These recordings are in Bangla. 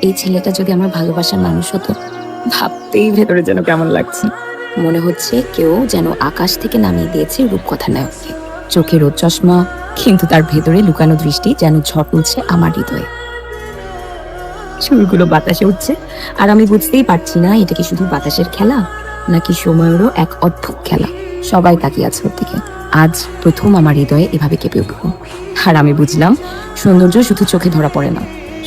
এই ছেলেটা যদি আমার ভালোবাসার মানুষ হতো, ভাবতেই ভেতরে যেন কেমন লাগছে। মনে হচ্ছে কেউ যেন আকাশ থেকে নামিয়ে দিয়েছে রূপকথা নায়ককে। চোখে রোদ চশমা, কিন্তু তার ভেতরে লুকানো দৃষ্টি যেন ঝড় তুলছে আমার হৃদয়ে। চুলগুলো বাতাসে উঠছে, আর আমি বুঝতেই পারছি না এটা কি শুধু বাতাসের খেলা নাকি সময়েরও এক অদ্ভুত খেলা। সবাই তাকিয়ে আছে ওর দিকে। আজ প্রথম আমার হৃদয়ে এভাবে কেঁপে উঠল। আর আমি বুঝলাম, সৌন্দর্য শুধু চোখে ধরা পড়ে না,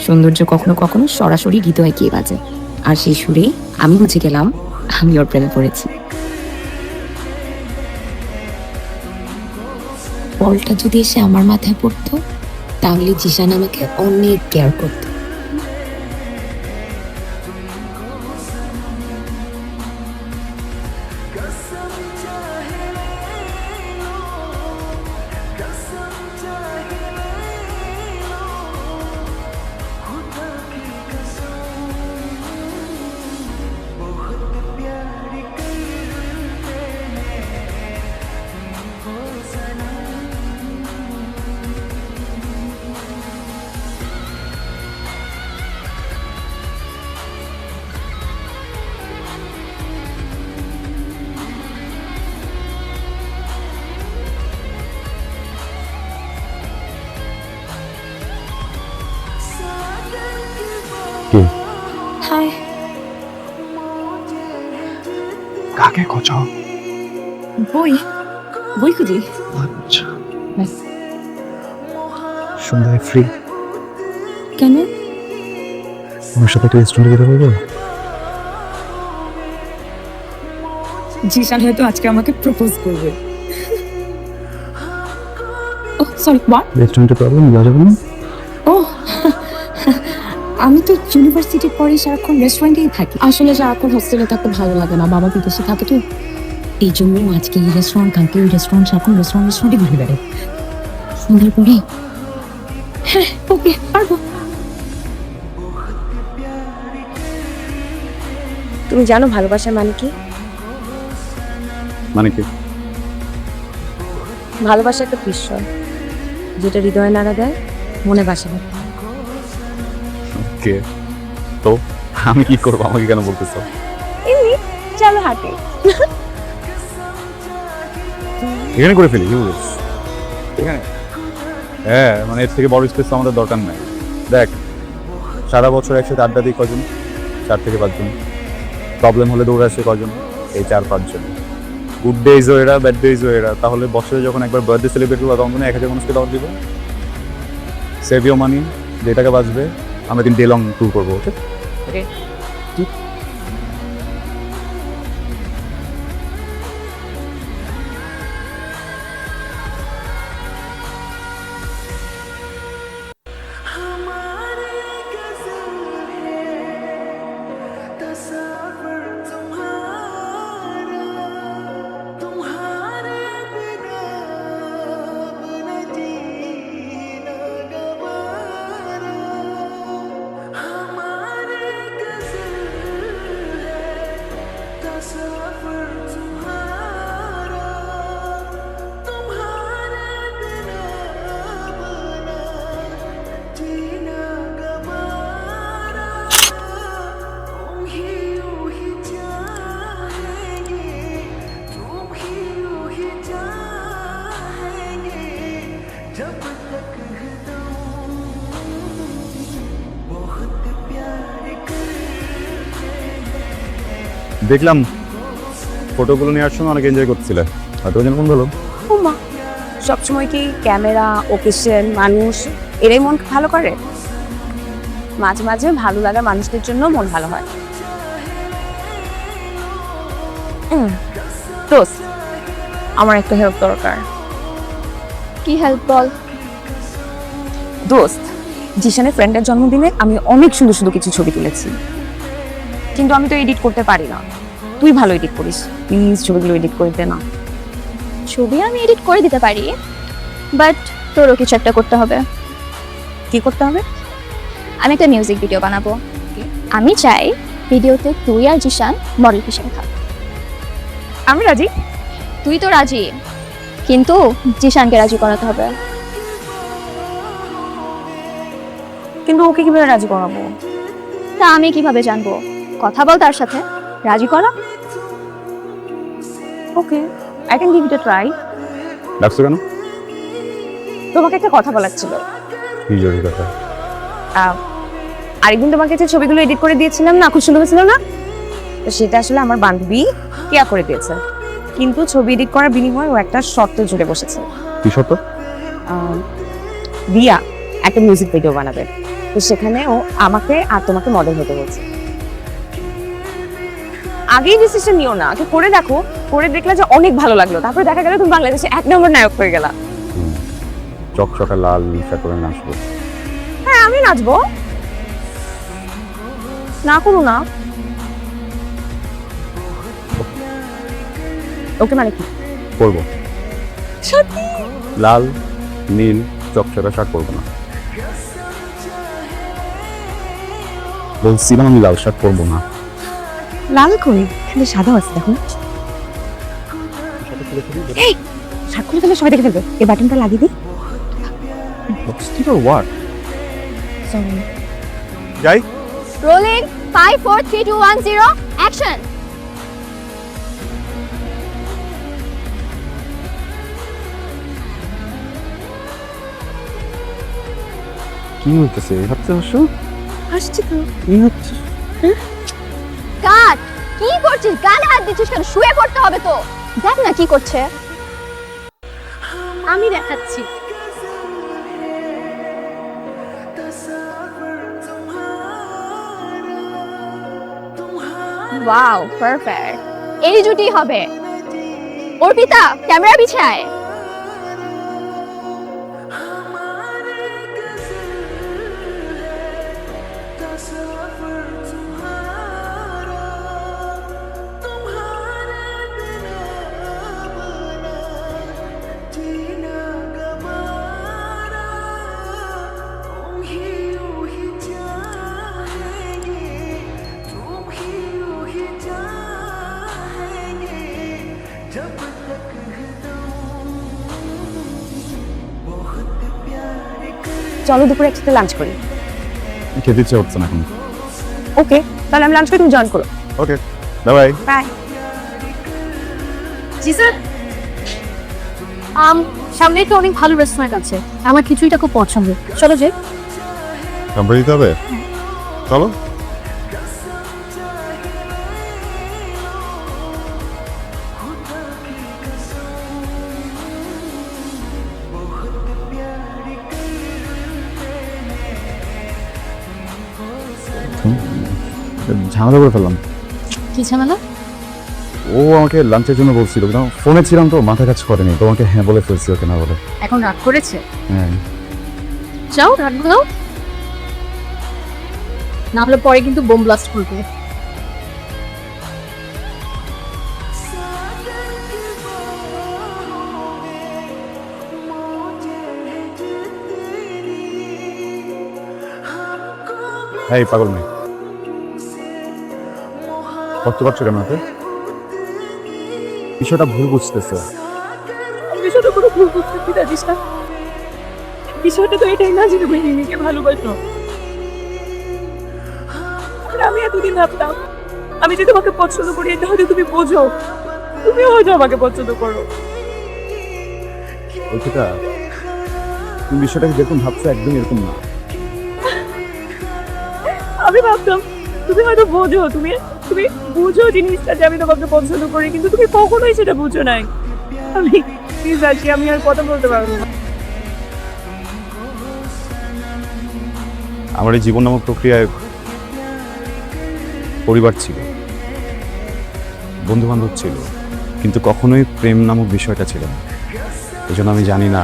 সৌন্দর্য কখনো কখনো সরাসরি হৃদয়ে গিয়ে বাজে। আর সেই সুরেই আমি বুঝে গেলাম আমি ওর প্রেমে পড়েছি। বলটা যদি এসে আমার মাথায় পড়তো, তাহলে জিশান আমাকে অনেক কেয়ার করতো। কি হাই, কাকে খোঁজো? বই বই খুঁজি। আচ্ছা, সন্ধ্যায় ফ্রি? কেন? আমার সাথে একটা রেস্টুরেন্টে যেতে বলবো? জিশান হয়তো আজকে আমাকে প্রপোজ করবে। ও সরি, হোয়াট? রেস্টুরেন্টে প্রবলেম যাওয়া যাবে না? ও, আমি তো ইউনিভার্সিটির পরে সারাক্ষণ রেস্টুরেন্টেই থাকি। আসলে সারাক্ষণ হোস্টেলে থাকতে ভালো লাগে না, বাবা বিদেশে থাকে তো। এই জন্য আজকে এই রেস্টুরেন্ট, কালকে ওই রেস্টুরেন্ট, সারাক্ষণ রেস্টুরেন্টে ঘুরে বেড়াই। সন্ধ্যার পরে? হ্যাঁ, ওকে, পারবো। তুমি জানো ভালোবাসার মানে কি? মানে কি? ভালোবাসা একটা পিস্তল, যেটা হৃদয়ে নাড়া দেয়, মনে বাসা বাঁধে। কে? তো আমি কি করবো? আমাকে কেন বলতেছো? এমনি চলো হাঁটে। এখানে করে ফেলি, কি বলিস? এখানে? হ্যাঁ, মানে এর থেকে বড় স্পেস আমাদের দরকার নাই। দেখ, সারা বছর একসাথে আড্ডা দিই কজন? 4 থেকে 5 জন। প্রবলেম হলে দৌড়ে আসে কজন? এই 4-5 জন। গুড ডেইজও এরা, ব্যাড ডেইজও এরা। তাহলে বছরে যখন একবার বার্থডে সেলিব্রেট করবো, তখন 1000 মানুষকে দাওয়াত দিব। সেভ ইউর মানি, যে টাকা বাঁচবে আমরা দিন ডে লং ট্যুর করবো, ওকে? ওকে। দেখলাম ফটোগুলো নিয়ে আসছো, অনেক এনজয় করছিলে, হয়তো যেন মন ভালো। ও মা, সবসময় কি ক্যামেরা, ওকেশন, মানুষ এরাই মন ভালো করে? মাঝে মাঝে ভালো লাগা মানুষদের জন্য মন ভালো হয়। দোস্ত, আমার একটা হেল্প দরকার। কি হেল্প বল? দোস্ত, জিশানের ফ্রেন্ডের জন্মদিনে আমি অনেক সুন্দর সুন্দর কিছু ছবি তুলেছি, কিন্তু আমি তো এডিট করতে পারি না। তুই ভালো এডিট করিস, প্লিজ ছবিগুলো এডিট করে দে না। ছবি আমি এডিট করে দিতে পারি, বাট তোরও কিছু একটা করতে হবে। কি করতে হবে? আমি একটা মিউজিক ভিডিও বানাবো। আমি চাই ভিডিওতে তুই আর জিশান মডেল হিসেবে থাক। আমি রাজি। তুই তো রাজি, কিন্তু জিশানকে রাজি করাতে হবে। কিন্তু ওকে কিভাবে রাজি করাবো? তা আমি কিভাবে জানবো? কথা বল তার সাথে, রাজি করা। Okay, I can give it a try. ডাকছো কেন? তোমাকে একটা কথা বলার ছিল। কি জরুরি কথা? আরেকদিন তোমাকে যে ছবিগুলো এডিট করে দিয়েছিলাম না, খুব সুন্দর ছিল না? তো সেটা আসলে আমার বান্ধবী কেয়া করে দিয়েছে, কিন্তু ছবি এডিট করার বিনিময়ে ও একটা শর্ত জুড়ে বসেছে। কি শর্ত? রিয়া একটা মিউজিক ভিডিও বানাবে, তো সেখানে ও আমাকে আর তোমাকে মডেল হতে বলছে। আগেই ডিসিশন নিও না, তো করে দেখো, করে দেখলে যে অনেক ভালো লাগলো, তারপরে দেখা গেল তুমি বাংলাদেশে 1 নম্বর নায়ক হয়ে গেলা। চকচকা লাল লিপস্টিক করে নাচবো? হ্যাঁ, আমি নাচবো, না করো না। ওকে মানে কি? করবো। সত্যি? লাল নীল চকচকা শার্ট পরবো না। বলছিলাম আমি লাল শার্ট পরবো না। লাল কই, এখানে সাদা আছে দেখো। এই শার্ট খুলে ফেলে সবাই দেখে ফেলবে, এই বাটনটা লাগিয়ে দিই। হোয়াট? সরি। যাই। Rolling 5 4 3 2 1 0 action. কি হইতেছে? ভাবতে আসো। হাসছি তো। কি হচ্ছে? কাট। কি করছিস? গালে হাত দিচ্ছিস কেন? শুয়ে করতে হবে তো। দেখ না কি করছে। আমি দেখাচ্ছি। Wow, perfect. এই জুটি হবে। অর্পিতা, ক্যামেরা বিছায়। চলো দুপুরে একসাথে লাঞ্চ করি। খেতে ইচ্ছে হচ্ছে না এখন। ওকে, তাহলে আমি লাঞ্চ করে তুমি জয়েন করো। ওকে, বাই। বাই। G sir. সামনে একটা অনেক ভালো রেস্টুরেন্ট আছে, আমার খিচুড়িটা খুব পছন্দ। চলো যে। নাম্বার দিতে হবে? চলো। ঝামেলা করে ফেললাম। কি ঝামেলা? ও আমাকে লাঞ্চের জন্য বলছিল, কিন্তু ফোনে ছিলাম তো মাথা কাজ করেনি, তোমাকে হ্যাঁ বলে ফেলছি, ওকে না বলে। এখন রাগ করেছে? হ্যাঁ। যাও রাগ দাও, না হলে পরে কিন্তু বোম ব্লাস্ট করবে। হ্যাঁ, পাগল মেয়ে, কষ্ট পাচ্ছ কেন হাতে? বিষয়টা ভুল বুঝতেছে। বিষয়টা কোনো ভুল বুঝতে পারিস না। বিষয়টা তো এটাই না যে তুমি রিমিকে ভালোবাসো। আর আমি এতদিন ভাবতাম আমি যে তোমাকে পছন্দ করি, এটা হয়তো তুমি বোঝো, তুমিও হয়তো আমাকে পছন্দ করো। ওইটা তুমি বিষয়টাকে যেরকম ভাবছো একদম এরকম না। আমি ভাবতাম তুমি হয়তো বোঝো, তুমি তুমি বুঝো জিনিসটা যে আমি তোমাকে পছন্দ করি, কিন্তু তুমি কখনোই সেটা বুঝো নাই। আমি প্লিজ আজকে আমি আর কথা বলতে পারবো না। আমার এই জীবন নামক প্রক্রিয়ায় পরিবার ছিল, বন্ধু বান্ধব ছিল, কিন্তু কখনোই প্রেম নামক বিষয়টা ছিল না। এই জন্য আমি জানি না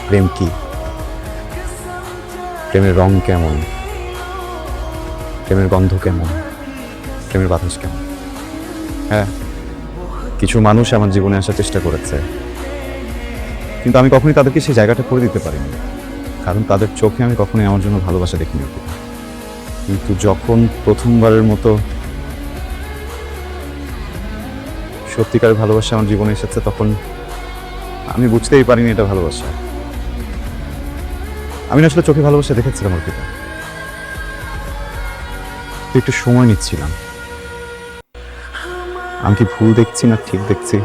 প্রেম কি, প্রেমের রং কেমন, প্রেমের গন্ধ কেমন, প্রেমের বাতাস কেমন। হ্যাঁ, কিছু মানুষ আমার জীবনে আসার চেষ্টা করেছে, কিন্তু আমি কখনোই তাদেরকে সেই জায়গাটা করে দিতে পারিনি, কারণ তাদের চোখে আমি কখনোই আমার জন্য ভালোবাসা দেখিনি। কিন্তু যখন প্রথমবারের মতো সত্যিকারের ভালোবাসা আমার জীবনে এসেছে, তখন আমি বুঝতেই পারিনি এটা ভালোবাসা। আমি আসলে চোখে ভালোবাসা দেখেছিলাম অর্পিতা, তো একটু সময় নিচ্ছিলাম। আমি কি ভুল দেখছি না ঠিক দেখছি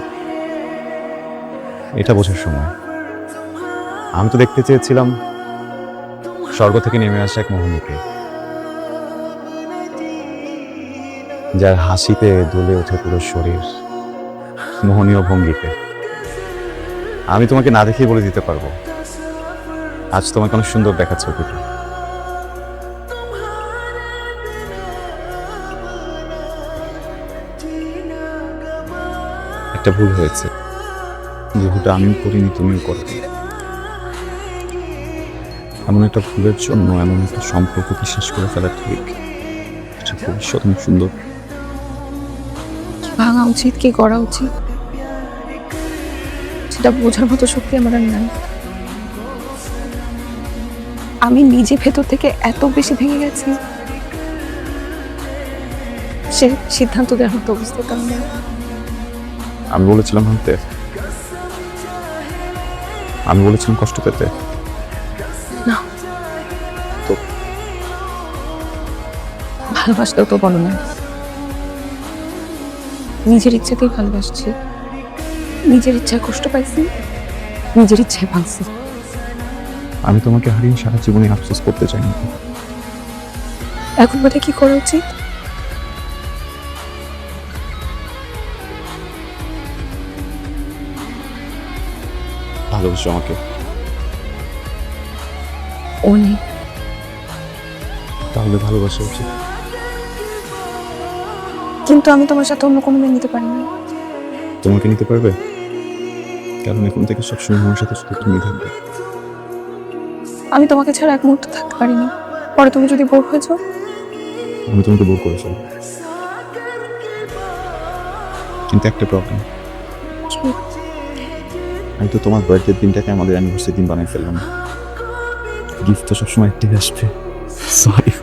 এটা বোঝার সময়। আমি তো দেখতে চেয়েছিলাম স্বর্গ থেকে নেমে আসা এক মোহিনীকে, যার হাসিতে দুলে ওঠে পুরো শরীর, মোহনীয় ভঙ্গিতে। আমি তোমাকে না দেখেই বলে দিতে পারবো আজ তোমাকে অনেক সুন্দর দেখাচ্ছে ছবিটা। একটা ভুল হয়েছে, যে ভুলটা আমিও করিনি তুমিও করো। এমন একটা ভুলের জন্য এমন একটা সম্পর্ককে শেষ করে ফেলা ঠিক এটা ভবিষ্যৎ অনেক সুন্দর। কি ভাঙা উচিত, কি করা উচিত সেটা বোঝার মতো শক্তি আমার আর নাই। আমি নিজে ভেতর থেকে এত বেশি ভেঙে গেছি, সে সিদ্ধান্ত দেওয়ার মতো অবস্থা কারণ আমি বলেছিলাম ভাঙতে, আমি বলেছিলাম কষ্ট পেতে। না, তো ভালোবাসতেও তো বলো না। নিজের ইচ্ছাতেই ভালোবাসছি, নিজের ইচ্ছায় কষ্ট পাইছি, নিজের ইচ্ছায় ভাঙছি। আমি তোমাকে হারিয়ে সারা জীবনে আফসোস করতে চাই না। এখন মানে কি করা উচিত? ভালোবাসো আমাকে, অনেক। তাহলে ভালোবাসা উচিত। কিন্তু আমি তোমার সাথে অন্য কোনো মেয়ে নিতে পারি না। তোমাকে নিতে পারবে? কারণ এখন থেকে সবসময় আমার সাথে শুধু তুমি থাকবে। আমি তোমাকে ছাড়া এক মুহূর্ত থাকতে পারি না। পরে তুমি যদি বোর হয়ে যাও। আমি তোমাকে বোর করে ফেলবো, কিন্তু একটা প্রবলেম। আমি তো তোমার বার্থডের দিনটাকে আমাদের অ্যানিভার্সারি দিন বানিয়ে ফেললাম। গিফট তো সবসময় একটাই আসবে। সরি।